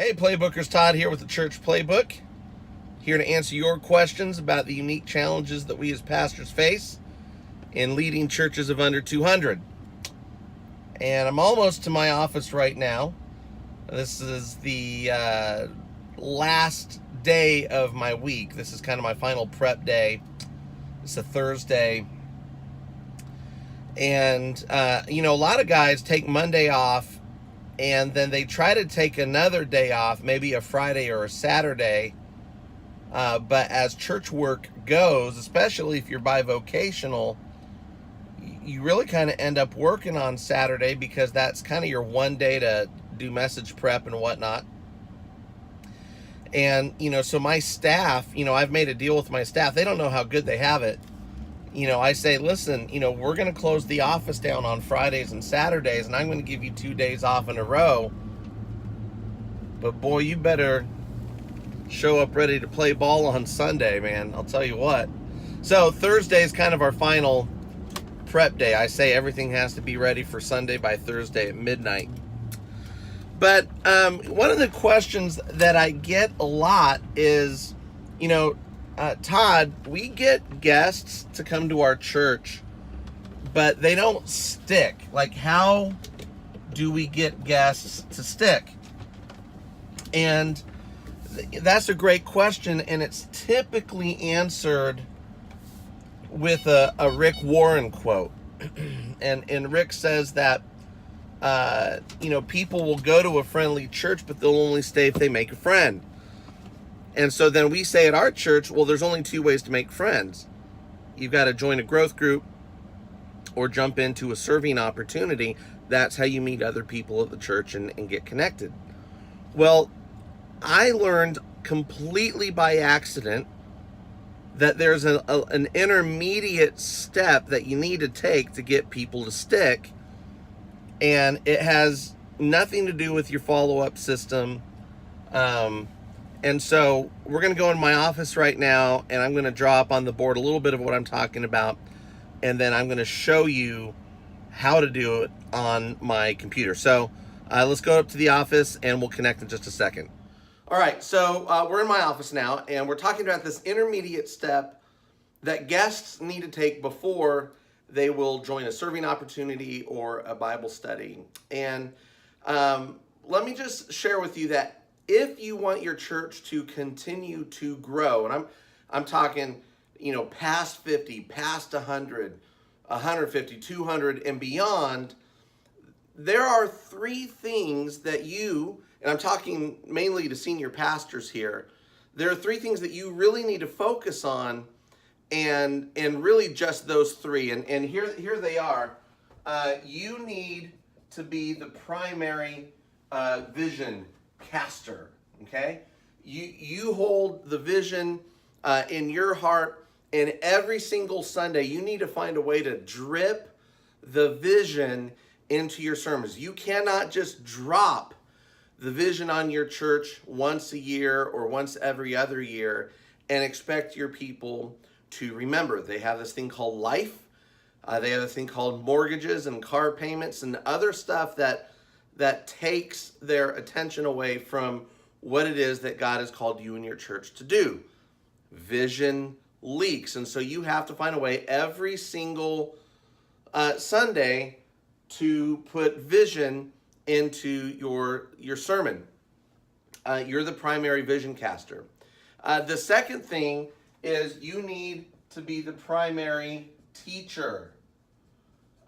Hey, Playbookers, Todd here with the Church Playbook. Here to answer your questions about the unique challenges that we as pastors face in leading churches of under 200. And I'm almost to my office right now. This is the last day of my week. This is kind of my final prep day. It's a Thursday. And, a lot of guys take Monday off and then they try to take another day off, maybe a Friday or a Saturday. But as church work goes, especially if you're bivocational, you really kind of end up working on Saturday because that's kind of your one day to do message prep and whatnot. And, so my staff, I've made a deal with my staff. They don't know how good they have it. I say, listen, we're going to close the office down on Fridays and Saturdays, and I'm going to give you 2 days off in a row. But boy, you better show up ready to play ball on Sunday, man. I'll tell you what. So Thursday is kind of our final prep day. I say everything has to be ready for Sunday by Thursday at midnight. But one of the questions that I get a lot is, Todd, we get guests to come to our church, but they don't stick. Like, how do we get guests to stick? And that's a great question, and it's typically answered with a Rick Warren quote. and Rick says that, people will go to a friendly church, but they'll only stay if they make a friend. And so then we say at our church, well, there's only 2 ways to make friends. You've got to join a growth group or jump into a serving opportunity. That's how you meet other people at the church and get connected. Well, I learned completely by accident that there's an intermediate step that you need to take to get people to stick. And it has nothing to do with your follow-up system. And so we're going to go in my office right now, and I'm going to draw up on the board a little bit of what I'm talking about, and then I'm going to show you how to do it on my computer. So let's go up to the office, and we'll connect in just a second. All right, so we're in my office now, and we're talking about this intermediate step that guests need to take before they will join a serving opportunity or a Bible study. And let me just share with you that if you want your church to continue to grow, and I'm talking, past 50, past 100, 150, 200, and beyond, there are 3 things that you, and I'm talking mainly to senior pastors here, there are 3 things that you really need to focus on, and really just those 3. And here they are. You need to be the primary vision caster, okay? You hold the vision in your heart, and every single Sunday you need to find a way to drip the vision into your sermons. You cannot just drop the vision on your church once a year or once every other year and expect your people to remember. They have this thing called life. They have this thing called mortgages and car payments and other stuff that takes their attention away from what it is that God has called you and your church to do. Vision leaks. And so you have to find a way every single Sunday to put vision into your sermon. You're the primary vision caster. The second thing is you need to be the primary teacher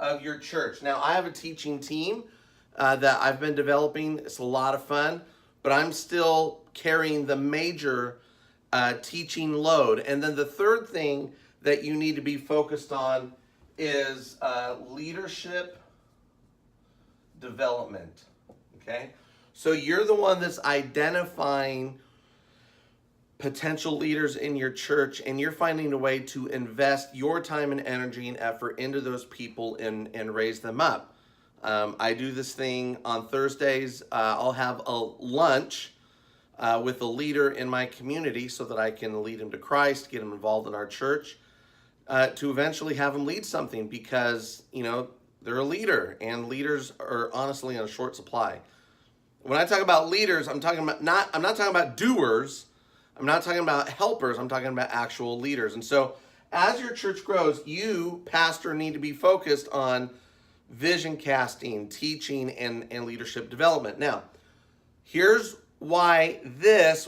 of your church. Now, I have a teaching team that I've been developing. It's a lot of fun, but I'm still carrying the major teaching load. And then the third thing that you need to be focused on is leadership development, okay? So you're the one that's identifying potential leaders in your church, and you're finding a way to invest your time and energy and effort into those people and raise them up. I do this thing on Thursdays. I'll have a lunch with a leader in my community so that I can lead him to Christ, get him involved in our church, to eventually have him lead something because, they're a leader, and leaders are honestly on a short supply. When I talk about leaders, I'm not talking about doers. I'm not talking about helpers. I'm talking about actual leaders. And so as your church grows, you, pastor, need to be focused on vision casting, teaching, and leadership development. Now, here's why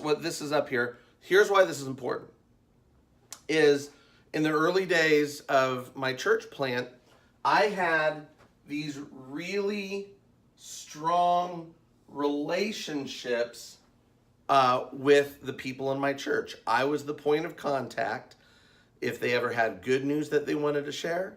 what this is up here, here's why this is important, is in the early days of my church plant, I had these really strong relationships with the people in my church. I was the point of contact. If they ever had good news that they wanted to share,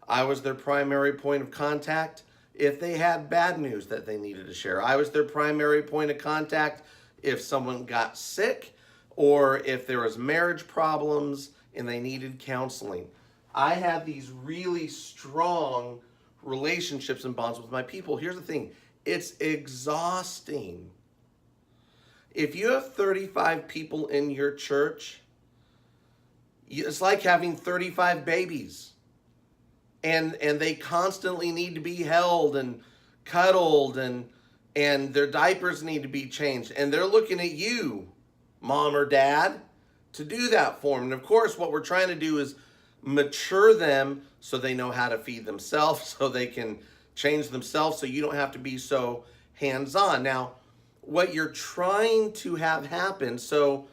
I was their primary point of contact. If they had bad news that they needed to share, I was their primary point of contact. If someone got sick or if there was marriage problems and they needed counseling, I had these really strong relationships and bonds with my people. Here's the thing, it's exhausting. If you have 35 people in your church, it's like having 35 babies. And they constantly need to be held and cuddled, and their diapers need to be changed. And they're looking at you, mom or dad, to do that for them. And of course, what we're trying to do is mature them so they know how to feed themselves, so they can change themselves, so you don't have to be so hands-on. Now, what you're trying to have happen so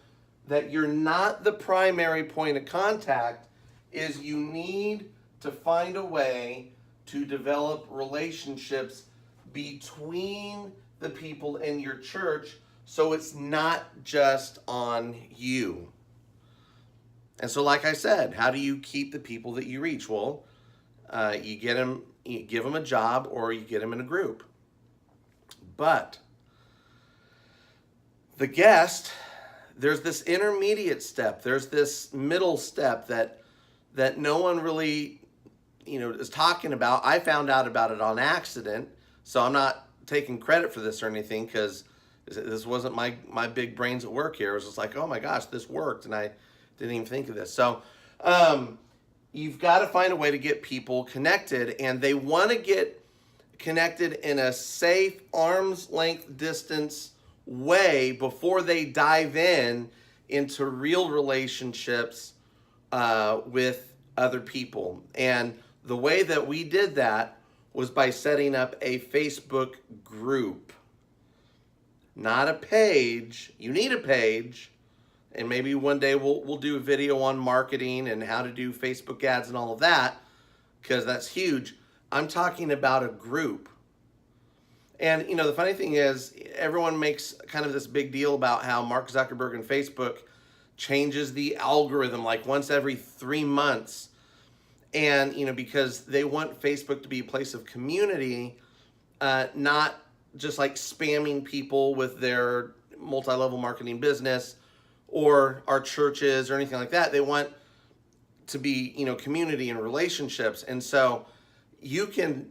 that you're not the primary point of contact is you need to find a way to develop relationships between the people in your church so it's not just on you. And so, like I said, how do you keep the people that you reach? Well, you give them a job, or you get them in a group. But the guest, there's this intermediate step, there's this middle step that no one really is talking about. I found out about it on accident, so I'm not taking credit for this or anything, because this wasn't my big brains at work here. It was just like, oh my gosh, this worked, and I didn't even think of this. So you've got to find a way to get people connected, and they want to get connected in a safe, arm's length distance way before they dive into real relationships with other people. And the way that we did that was by setting up a Facebook group, not a page. You need a page, and maybe one day we'll do a video on marketing and how to do Facebook ads and all of that, because that's huge. I'm talking about a group. And the funny thing is, everyone makes kind of this big deal about how Mark Zuckerberg and Facebook changes the algorithm like once every 3 months. And, because they want Facebook to be a place of community, not just like spamming people with their multi-level marketing business or our churches or anything like that. They want to be, community and relationships. And so you can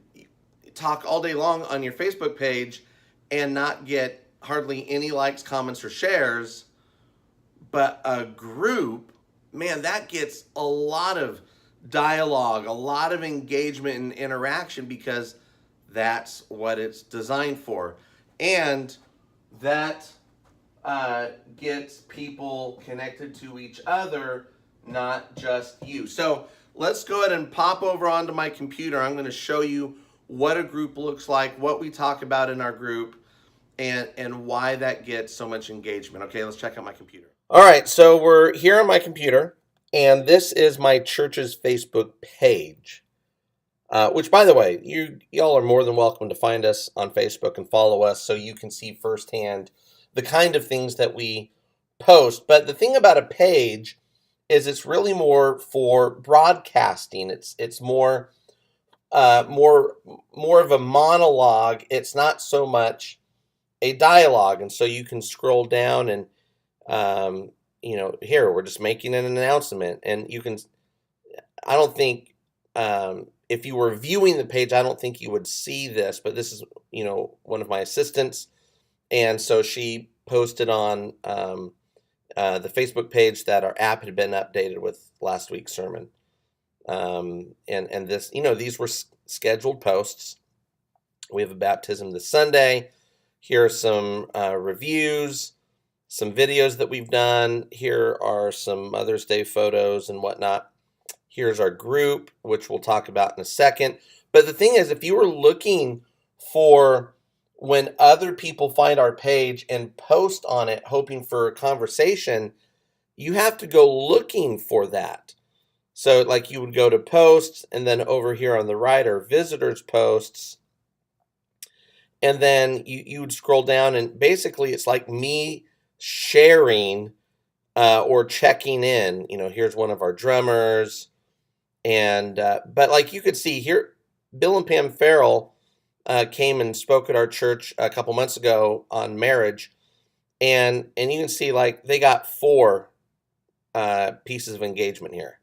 talk all day long on your Facebook page and not get hardly any likes, comments, or shares. But a group, man, that gets a lot of dialogue, a lot of engagement and interaction, because that's what it's designed for. And that gets people connected to each other, not just you. So let's go ahead and pop over onto my computer. I'm going to show you what a group looks like, what we talk about in our group, and why that gets so much engagement. Okay, let's check out my computer. All right, so we're here on my computer, and this is my church's Facebook page, which, by the way, y'all are more than welcome to find us on Facebook and follow us so you can see firsthand the kind of things that we post. But the thing about a page is it's really more for broadcasting. It's more of a monologue. It's not so much a dialogue, and so you can scroll down and here we're just making an announcement, and you can. I don't think if you were viewing the page, I don't think you would see this, but this is one of my assistants, and so she posted on the Facebook page that our app had been updated with last week's sermon. And this, these were scheduled posts. We have a baptism this Sunday. Here are some reviews, some videos that we've done. Here are some Mother's Day photos and whatnot. Here's our group, which we'll talk about in a second. But the thing is, if you were looking for when other people find our page and post on it, hoping for a conversation, you have to go looking for that. So like you would go to posts, and then over here on the right are visitors posts. And then you would scroll down, and basically it's like me sharing or checking in. Here's one of our drummers. And but like you could see here, Bill and Pam Farrell came and spoke at our church a couple months ago on marriage. And you can see like they got 4 pieces of engagement here.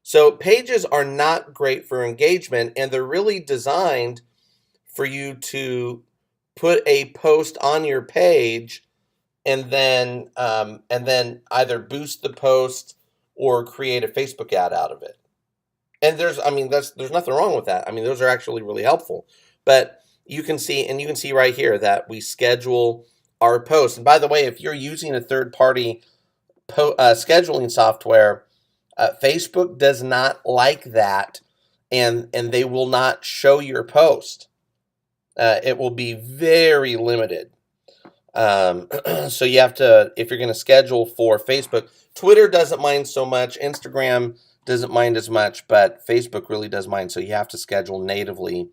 So pages are not great for engagement, and they're really designed for you to put a post on your page and then either boost the post or create a Facebook ad out of it. And there's nothing wrong with that. Those are actually really helpful. But you can see right here that we schedule our posts. And by the way, if you're using a third-party scheduling software, Facebook does not like that, and they will not show your post. It will be very limited. So you have to, if you're going to schedule for Facebook, Twitter doesn't mind so much, Instagram doesn't mind as much, but Facebook really does mind. So you have to schedule natively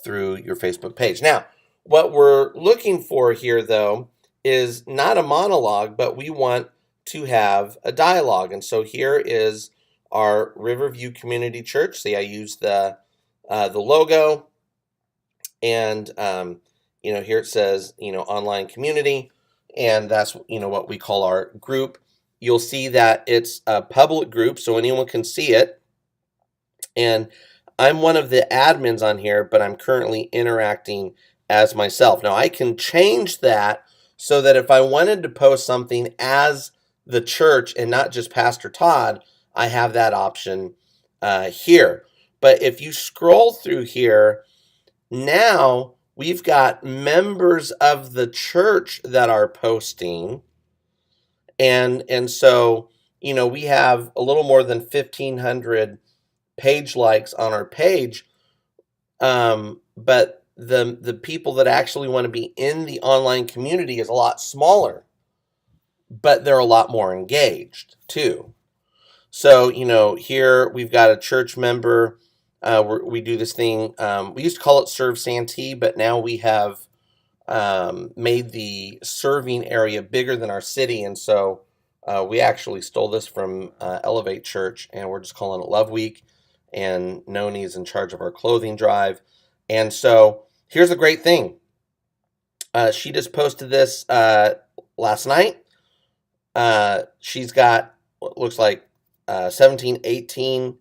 through your Facebook page. Now, what we're looking for here, though, is not a monologue, but we want to have a dialogue. And so here is our Riverview Community Church. See, I used the logo, and here it says online community, and that's what we call our group. You'll see that it's a public group, so anyone can see it. And I'm one of the admins on here, but I'm currently interacting as myself. Now, I can change that so that if I wanted to post something as the church and not just Pastor Todd, I have that option here. But if you scroll through here, now we've got members of the church that are posting. And so, we have a little more than 1,500 page likes on our page. But the people that actually want to be in the online community is a lot smaller, but they're a lot more engaged too. So, here we've got a church member. We do this thing. We used to call it Serve Santee, but now we have made the serving area bigger than our city. And so we actually stole this from Elevate Church, and we're just calling it Love Week. And Noni is in charge of our clothing drive. And so here's the great thing. She just posted this last night. She's got what looks like 17, 18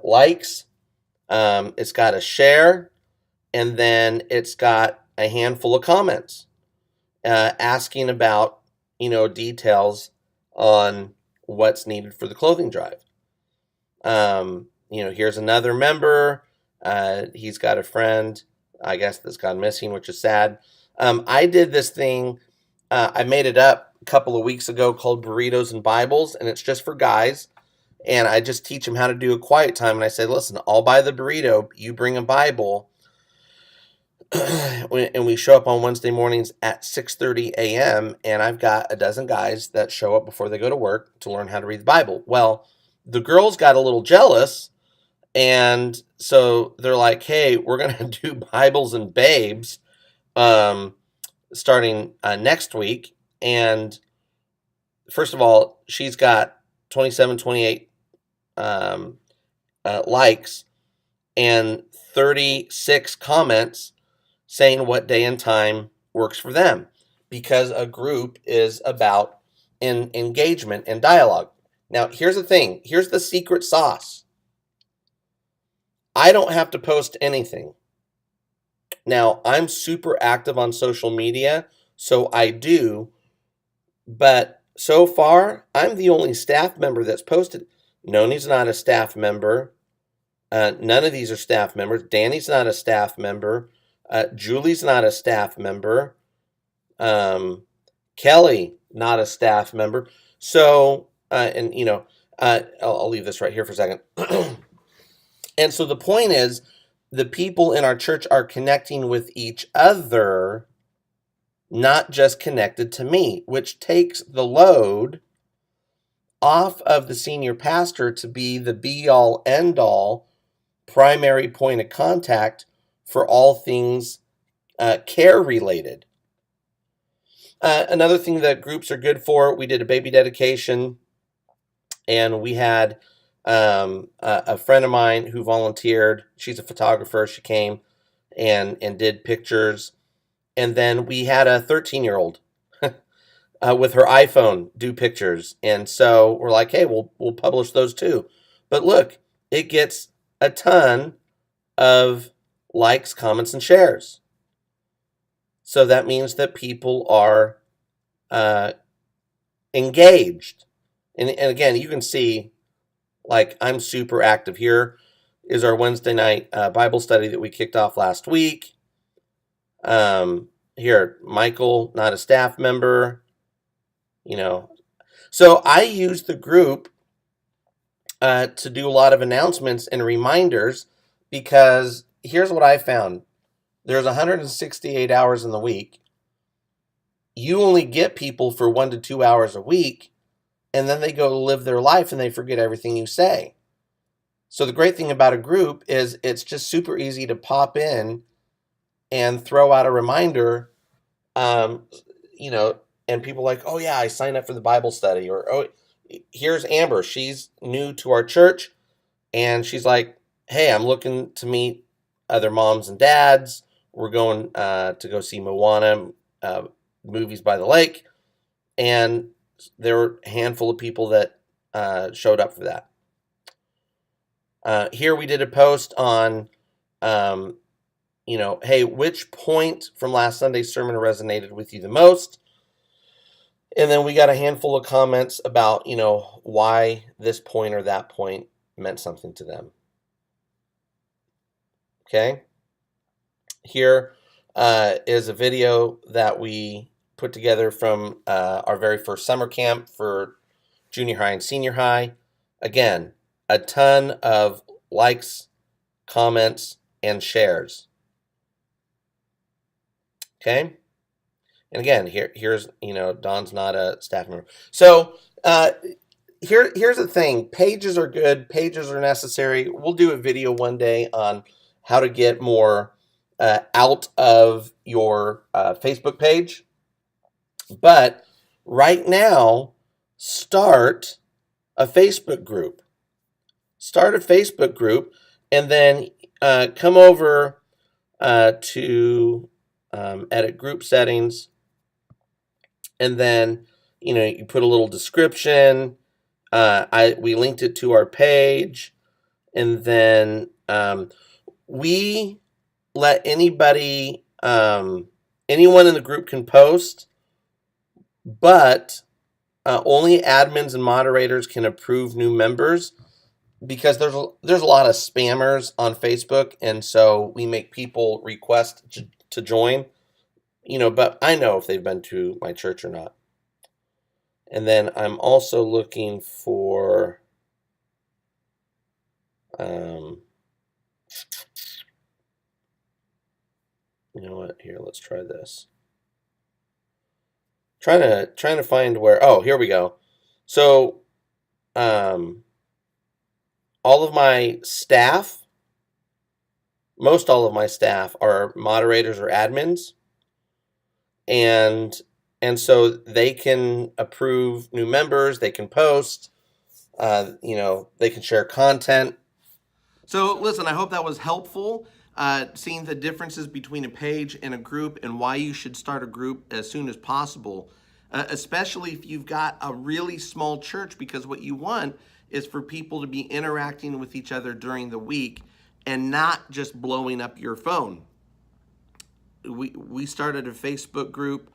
likes. It's got a share, and then it's got a handful of comments asking about, details on what's needed for the clothing drive. Here's another member. He's got a friend, I guess, that's gone missing, which is sad. I did this thing. I made it up a couple of weeks ago called Burritos and Bibles, and it's just for guys. And I just teach them how to do a quiet time. And I say, listen, I'll buy the burrito. You bring a Bible. And we show up on Wednesday mornings at 6:30 a.m. And I've got a dozen guys that show up before they go to work to learn how to read the Bible. Well, the girls got a little jealous. And so they're like, hey, we're going to do Bibles and Babes starting next week. And first of all, she's got 27, 28 likes and 36 comments saying what day and time works for them, because a group is about engagement and dialogue. Now, here's the thing. Here's the secret sauce. I don't have to post anything. Now, I'm super active on social media, so I do, but so far, I'm the only staff member that's posted. Noni's not a staff member. None of these are staff members. Danny's not a staff member. Julie's not a staff member. Kelly, not a staff member. So, I'll leave this right here for a second. And so the point is, the people in our church are connecting with each other, not just connected to me, which takes the load off of the senior pastor to be the be-all, end-all, primary point of contact for all things care related. Another thing that groups are good for, we did a baby dedication, and we had a friend of mine who volunteered. She's a photographer. She came and did pictures. And then we had a 13-year-old with her iPhone do pictures. And so we're like, hey, we'll publish those too. But look, it gets a ton of likes, comments, and shares. So that means that people are engaged. And again, you can see, like, I'm super active. Here is our Wednesday night Bible study that we kicked off last week. Here, Michael, not a staff member. So I use the group to do a lot of announcements and reminders, because here's what I found. There's 168 hours in the week. You only get people for 1 to 2 hours a week, and then they go live their life and they forget everything you say. So the great thing about a group is it's just super easy to pop in and throw out a reminder, and people are like, oh yeah, I signed up for the Bible study, or oh, here's Amber. She's new to our church, and she's like, hey, I'm looking to meet other moms and dads. We're going to go see Moana movies by the lake, and there were a handful of people that showed up for that. Here we did a post on, hey, which point from last Sunday's sermon resonated with you the most? And then we got a handful of comments about, why this point or that point meant something to them. Okay. Here is a video that we put together from our very first summer camp for junior high and senior high. Again, a ton of likes, comments, and shares. Okay. And again, here's, Don's not a staff member. So here's the thing. Pages are good. Pages are necessary. We'll do a video one day on how to get more out of your Facebook page. But right now, start a Facebook group. Start a Facebook group, and then come over to edit group settings. And then, you put a little description. We linked it to our page. And then we let anybody, anyone in the group can post, but only admins and moderators can approve new members, because there's a lot of spammers on Facebook, and so we make people request to join, but I know if they've been to my church or not. And then I'm also looking for you know what? Here, let's try this. Trying to find where. Oh, here we go. So, all of my staff, most all of my staff are moderators or admins, and so they can approve new members. They can post. They can share content. So listen, I hope that was helpful. Seeing the differences between a page and a group, and why you should start a group as soon as possible, especially if you've got a really small church, because what you want is for people to be interacting with each other during the week and not just blowing up your phone. We started a Facebook group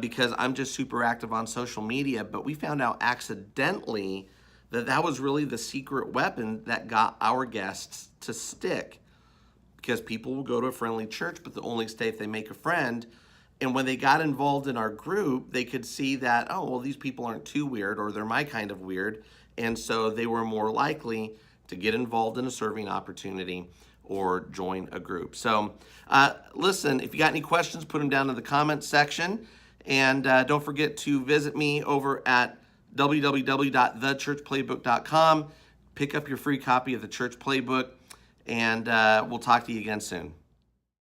because I'm just super active on social media, but we found out accidentally that was really the secret weapon that got our guests to stick. because people will go to a friendly church, but they'll only stay if they make a friend. And when they got involved in our group, they could see that, oh, well, these people aren't too weird, or they're my kind of weird. And so they were more likely to get involved in a serving opportunity or join a group. So listen, if you got any questions, put them down in the comments section. And don't forget to visit me over at www.thechurchplaybook.com. Pick up your free copy of the Church Playbook, and we'll talk to you again soon.